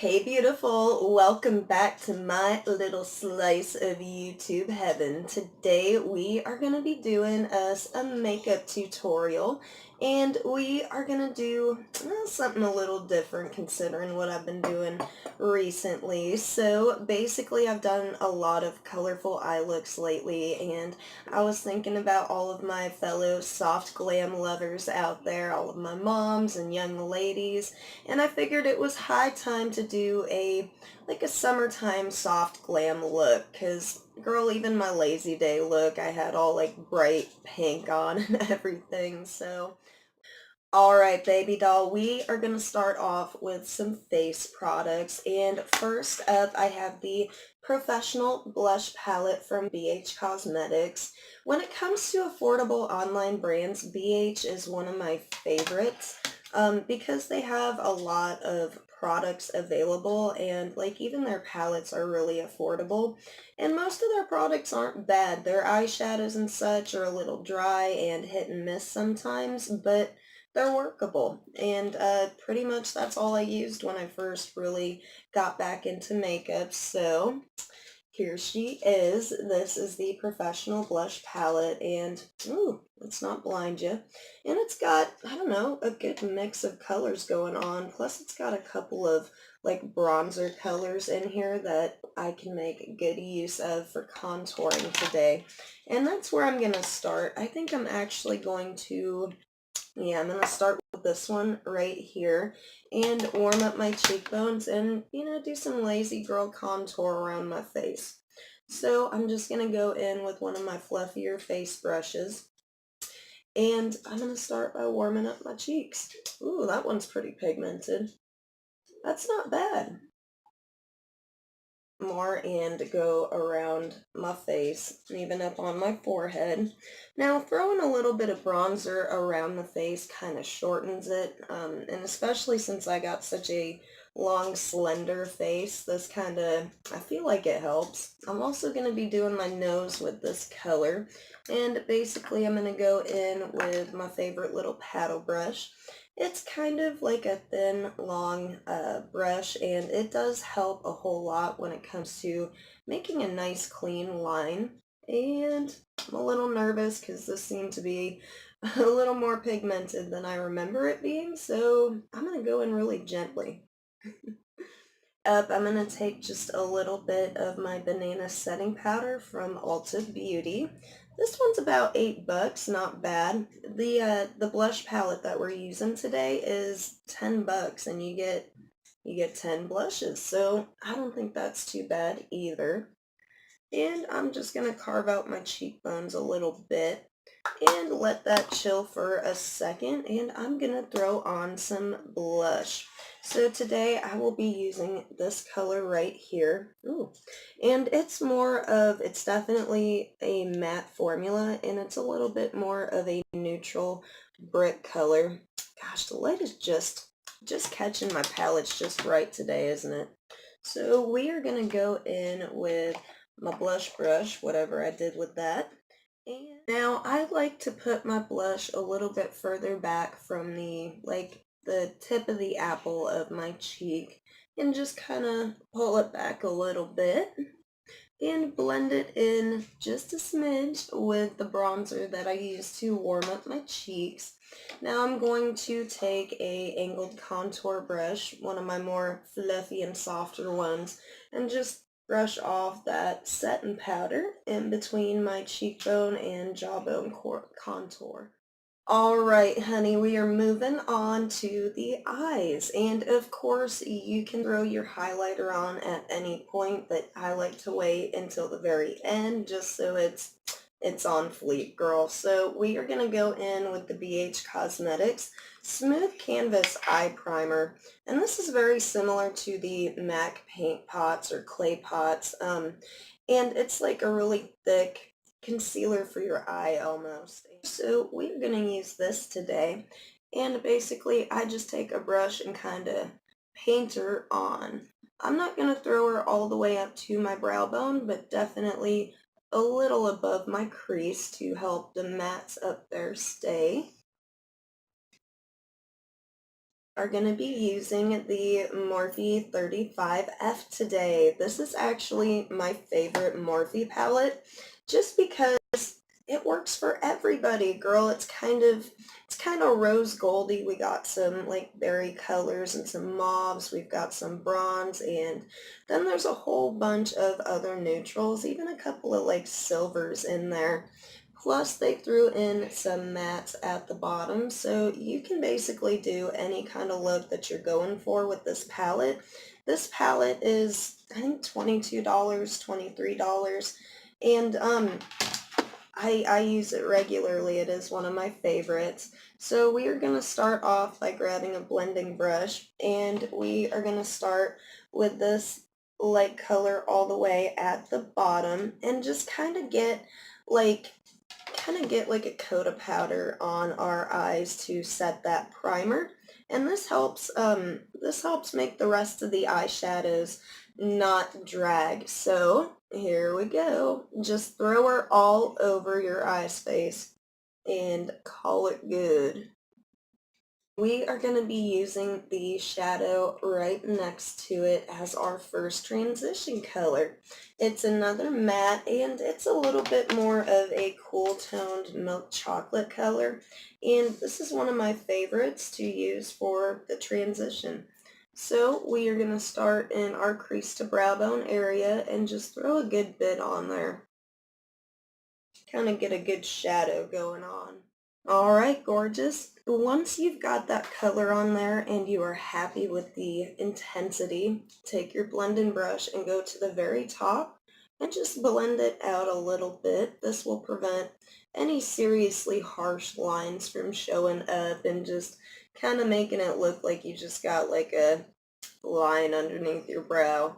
Hey beautiful, welcome back to my little slice of YouTube heaven. Today we are going to be doing us a makeup tutorial and we are going to do something a little different considering what I've been doing recently. So basically I've done a lot of colorful eye looks lately and I was thinking about all of my fellow soft glam lovers out there, all of my moms and young ladies, and I figured it was high time to do a summertime soft glam look, cause girl, even my lazy day look I had all like bright pink on and everything. So all right, baby doll, we are going to start off with some face products. And first up, I have the Professional Blush Palette from BH Cosmetics. When it comes to affordable online brands, BH is one of my favorites because they have a lot of products available, and like even their palettes are really affordable, and most of their products aren't bad. Their eyeshadows and such are a little dry and hit and miss sometimes, but they're workable. And pretty much that's all I used when I first really got back into makeup. So here she is. This is the Professional Blush Palette, and ooh, let's not blind you. And it's got, I don't know, a good mix of colors going on. Plus it's got a couple of like bronzer colors in here that I can make good use of for contouring today. And that's where I'm going to start. I think I'm actually going to, yeah, I'm going to start with this one right here and warm up my cheekbones and, do some lazy girl contour around my face. So I'm just going to go in with one of my fluffier face brushes and I'm going to start by warming up my cheeks. Ooh, that one's pretty pigmented. That's not bad. More and go around my face, even up on my forehead. Now throwing a little bit of bronzer around the face kind of shortens it, and especially since I got such a long slender face, this kind of, I feel like it helps. I'm also going to be doing my nose with this color, and basically I'm going to go in with my favorite little paddle brush. It's kind of like a thin, long brush, and it does help a whole lot when it comes to making a nice, clean line. And I'm a little nervous because this seemed to be a little more pigmented than I remember it being, so I'm going to go in really gently. Up, I'm going to take just a little bit of my banana setting powder from Ulta Beauty. This one's about $8, not bad. The blush palette that we're using today is $10 and you get 10 blushes. So I don't think that's too bad either. And I'm just going to carve out my cheekbones a little bit and let that chill for a second, and I'm gonna throw on some blush. So today I will be using this color right here. Ooh. And it's definitely a matte formula, and it's a little bit more of a neutral brick color. Gosh, the light is just catching my palettes just right today, isn't it? So we are gonna go in with my blush brush, whatever I did with that. And now I like to put my blush a little bit further back from the tip of the apple of my cheek and just kind of pull it back a little bit and blend it in just a smidge with the bronzer that I use to warm up my cheeks. Now I'm going to take a angled contour brush, one of my more fluffy and softer ones, and just brush off that setting powder in between my cheekbone and jawbone contour. All right, honey, we are moving on to the eyes. And of course, you can throw your highlighter on at any point, but I like to wait until the very end just so it's on fleek, girl. So we are going to go in with the BH Cosmetics Smooth Canvas Eye Primer. And this is very similar to the MAC paint pots or clay pots. And it's like a really thick concealer for your eye almost. So we're going to use this today. And basically I just take a brush and kind of paint her on. I'm not going to throw her all the way up to my brow bone, but definitely a little above my crease to help the mattes up there stay. Are going to be using the Morphe 35F today. This is actually my favorite Morphe palette just because it works for everybody, girl. It's kind of rose goldy. We got some like berry colors and some mauves. We've got some bronze, and then there's a whole bunch of other neutrals, even a couple of like silvers in there. Plus, they threw in some mattes at the bottom, so you can basically do any kind of look that you're going for with this palette. This palette is, I think, $22, $23, and I use it regularly. It is one of my favorites. So we are going to start off by grabbing a blending brush, and we are going to start with this light color all the way at the bottom and just kind of get like a coat of powder on our eyes to set that primer. And this helps make the rest of the eyeshadows not drag. So here we go. Just throw her all over your eye space and call it good. We are going to be using the shadow right next to it as our first transition color. It's another matte, and it's a little bit more of a cool toned milk chocolate color, and this is one of my favorites to use for the transition. So we are going to start in our crease to brow bone area and just throw a good bit on there. Kind of get a good shadow going on. All right, gorgeous. Once you've got that color on there and you are happy with the intensity, take your blending brush and go to the very top and just blend it out a little bit. This will prevent any seriously harsh lines from showing up and just kind of making it look like you just got like a line underneath your brow.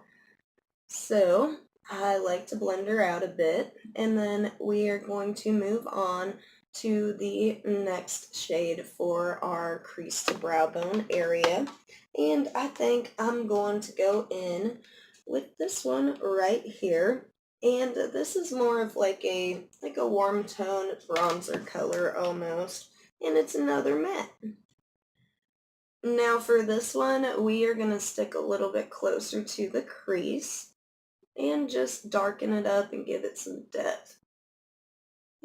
So I like to blend her out a bit, and then we are going to move on to the next shade for our crease to brow bone area. And I think I'm going to go in with this one right here. And this is more of like a warm tone bronzer color almost. And it's another matte. Now for this one, we are going to stick a little bit closer to the crease and just darken it up and give it some depth.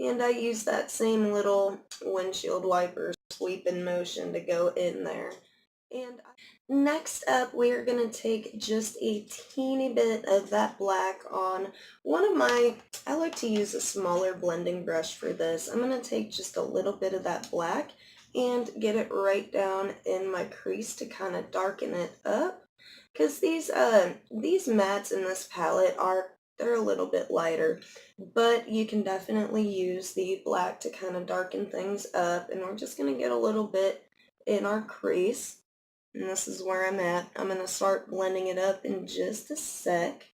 And I use that same little windshield wiper sweeping motion to go in there. And next up, we are going to take just a teeny bit of that black on I like to use a smaller blending brush for this. I'm going to take just a little bit of that black and get it right down in my crease to kind of darken it up. Because these mattes in this palette they're a little bit lighter, but you can definitely use the black to kind of darken things up, and we're just going to get a little bit in our crease, and this is where I'm at. I'm going to start blending it up in just a sec.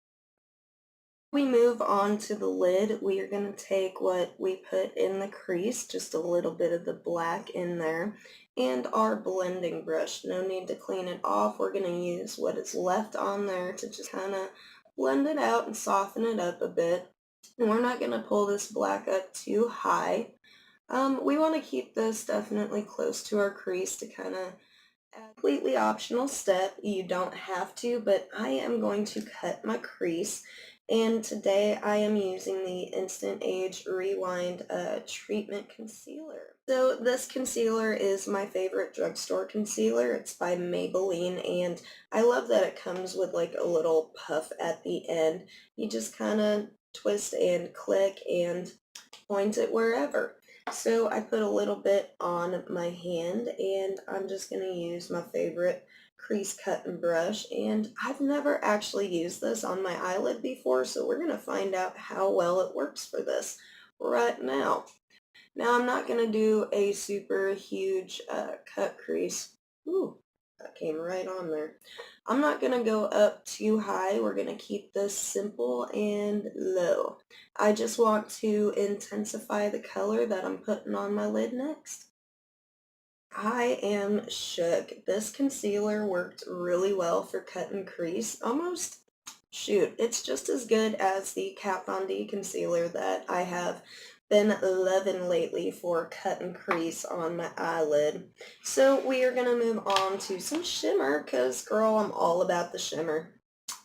We move on to the lid. We are going to take what we put in the crease, just a little bit of the black in there, and our blending brush. No need to clean it off. We're going to use what is left on there to just kind of blend it out and soften it up a bit. And we're not going to pull this black up too high. We want to keep this definitely close to our crease to kind of completely optional step. You don't have to, but I am going to cut my crease. And today I am using the Instant Age Rewind Treatment Concealer. So this concealer is my favorite drugstore concealer. It's by Maybelline, and I love that it comes with like a little puff at the end. You just kind of twist and click and point it wherever. So I put a little bit on my hand, and I'm just going to use my favorite crease cutting brush, and I've never actually used this on my eyelid before, so we're going to find out how well it works for this right now. Now I'm not going to do a super huge cut crease. Ooh, that came right on there. I'm not going to go up too high. We're going to keep this simple and low. I just want to intensify the color that I'm putting on my lid next. I am shook. This concealer worked really well for cut and crease. Almost, shoot, it's just as good as the Kat Von D concealer that I have been loving lately for cut and crease on my eyelid. So we are going to move on to some shimmer because, girl, I'm all about the shimmer.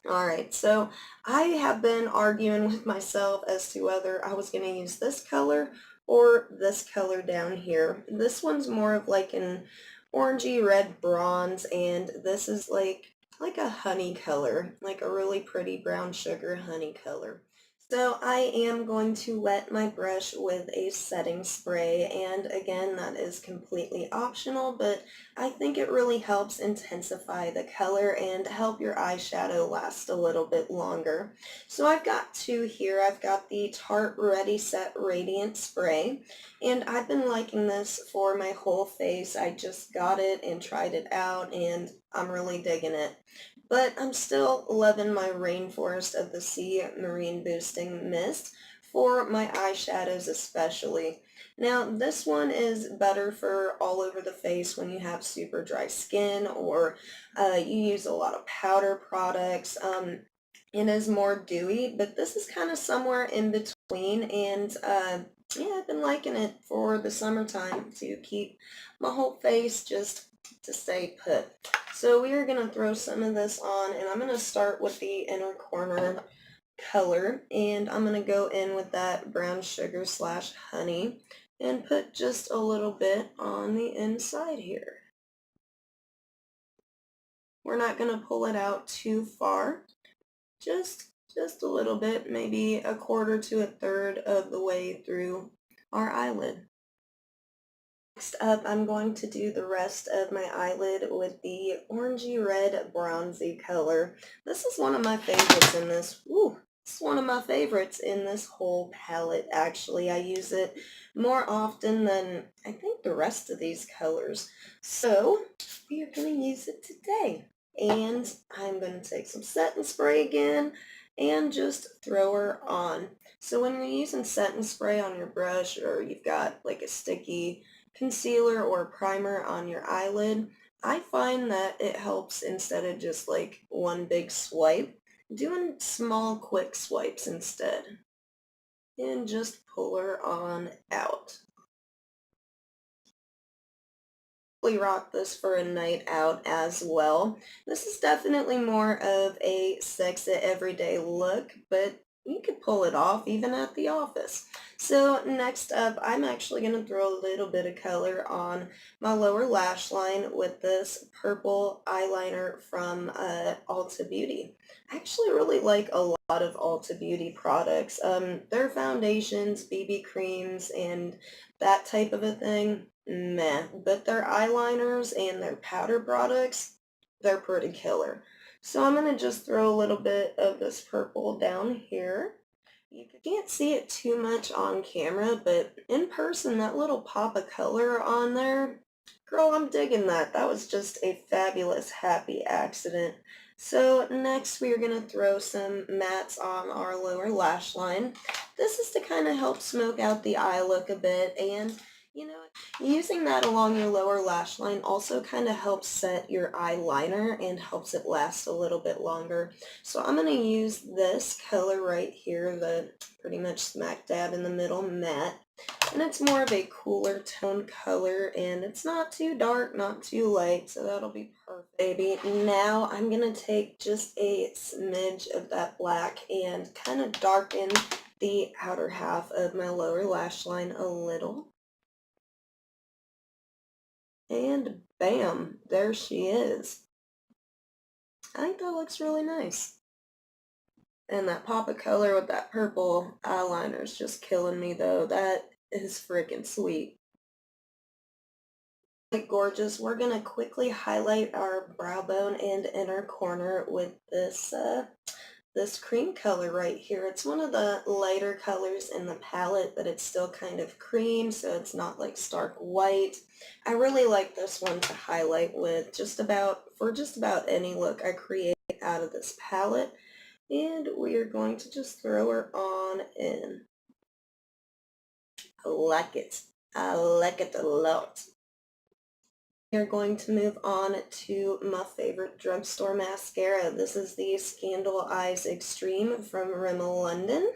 Alright, so I have been arguing with myself as to whether I was going to use this color or this color down here. This one's more of like an orangey red bronze, and this is like a honey color, like a really pretty brown sugar honey color. So I am going to wet my brush with a setting spray, and again, that is completely optional, but I think it really helps intensify the color and help your eyeshadow last a little bit longer. So I've got two here. I've got the Tarte Ready Set Radiant Spray, and I've been liking this for my whole face. I just got it and tried it out, and I'm really digging it. But I'm still loving my Rainforest of the Sea Marine Boosting Mist for my eyeshadows especially. Now this one is better for all over the face when you have super dry skin, or you use a lot of powder products. It is more dewy, but this is kind of somewhere in between, and yeah, I've been liking it for the summertime to keep my whole face just to stay put. So we are going to throw some of this on, and I'm going to start with the inner corner color, and I'm going to go in with that brown sugar slash honey and put just a little bit on the inside here. We're not going to pull it out too far, just a little bit, maybe a quarter to a third of the way through our eyelid. Next up, I'm going to do the rest of my eyelid with the orangey red bronzy color. This is one of my favorites in this. It's one of my favorites in this whole palette, actually. I use it more often than I think the rest of these colors. So we are going to use it today. And I'm going to take some setting spray again and just throw her on. So when you're using setting spray on your brush, or you've got like a sticky concealer or primer on your eyelid, I find that it helps, instead of just like one big swipe, doing small quick swipes instead. And just pull her on out. We rock this for a night out as well. This is definitely more of a sexy everyday look, but you could pull it off even at the office. So next up, I'm actually going to throw a little bit of color on my lower lash line with this purple eyeliner from Ulta Beauty. I actually really like a lot of Ulta Beauty products. Their foundations, BB creams, and that type of a thing, meh. But their eyeliners and their powder products, they're pretty killer. So I'm going to just throw a little bit of this purple down here. You can't see it too much on camera, but in person, that little pop of color on there, girl, I'm digging that. That was just a fabulous, happy accident. So next we are going to throw some mattes on our lower lash line. This is to kind of help smoke out the eye look a bit, and you know, using that along your lower lash line also kind of helps set your eyeliner and helps it last a little bit longer. So I'm going to use this color right here, the pretty much smack dab in the middle matte. And it's more of a cooler tone color, and it's not too dark, not too light, so that'll be perfect, baby. Now I'm going to take just a smidge of that black and kind of darken the outer half of my lower lash line a little. And bam, there she is. I think that looks really nice. And that pop of color with that purple eyeliner is just killing me, though. That is freaking sweet. Gorgeous. We're going to quickly highlight our brow bone and inner corner with this cream color right here. It's one of the lighter colors in the palette, but it's still kind of cream, so it's not like stark white. I really like this one to highlight with for just about any look I create out of this palette. And we are going to just throw her on in. I like it. I like it a lot. We are going to move on to my favorite drugstore mascara. This is the Scandal Eyes Extreme from Rimmel London.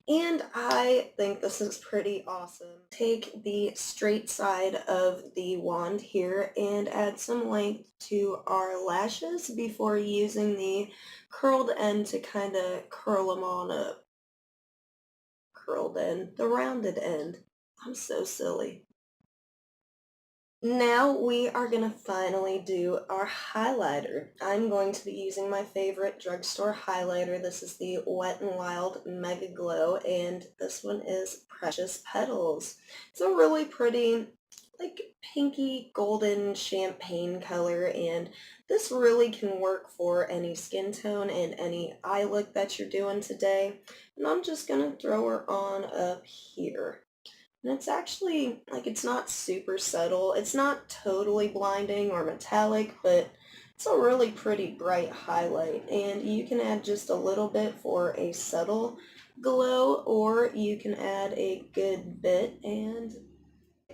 And I think this is pretty awesome. Take the straight side of the wand here and add some length to our lashes before using the curled end to kind of curl them on up. Curled end, the rounded end. I'm so silly. Now we are going to finally do our highlighter. I'm going to be using my favorite drugstore highlighter. This is the Wet n Wild Mega Glow, and this one is Precious Petals. It's a really pretty, like, pinky golden champagne color, and this really can work for any skin tone and any eye look that you're doing today. And I'm just going to throw her on up here. And it's actually, like, it's not super subtle. It's not totally blinding or metallic, but it's a really pretty bright highlight. And you can add just a little bit for a subtle glow, or you can add a good bit. And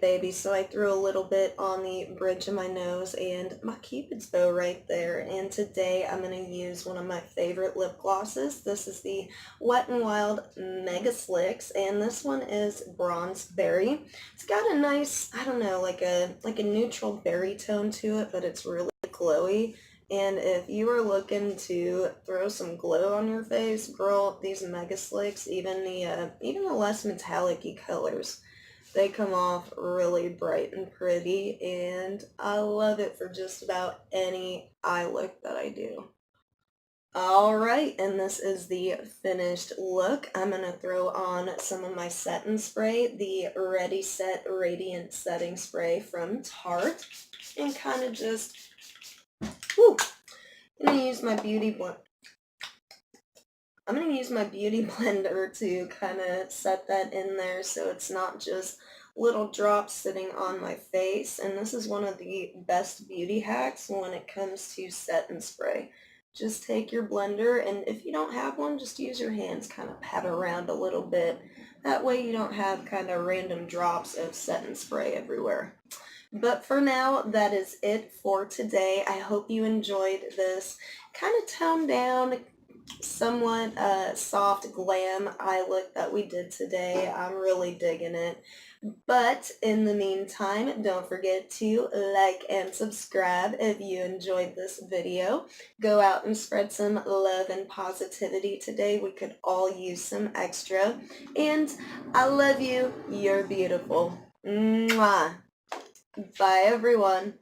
baby, so I threw a little bit on the bridge of my nose and my cupid's bow right there. And today I'm going to use one of my favorite lip glosses. This is the Wet n Wild Mega Slicks, and this one is Bronze Berry. It's got a nice, I don't know, like a neutral berry tone to it, but it's really glowy. And if you are looking to throw some glow on your face, girl, these Mega Slicks, even the less metallic-y colors, they come off really bright and pretty, and I love it for just about any eye look that I do. Alright, and this is the finished look. I'm going to throw on some of my setting spray, the Ready Set Radiant Setting Spray from Tarte, and kind of just, whew, I'm going to use my beauty blender to kind of set that in there so it's not just little drops sitting on my face. And this is one of the best beauty hacks when it comes to set and spray. Just take your blender, and if you don't have one, just use your hands, kind of pat around a little bit. That way you don't have kind of random drops of set and spray everywhere. But for now, that is it for today. I hope you enjoyed this kind of toned down, somewhat soft glam eye look that we did today. I'm really digging it. But in the meantime, don't forget to like and subscribe if you enjoyed this video. Go out and spread some love and positivity today. We could all use some extra. And I love you. You're beautiful. Mwah. Bye, everyone.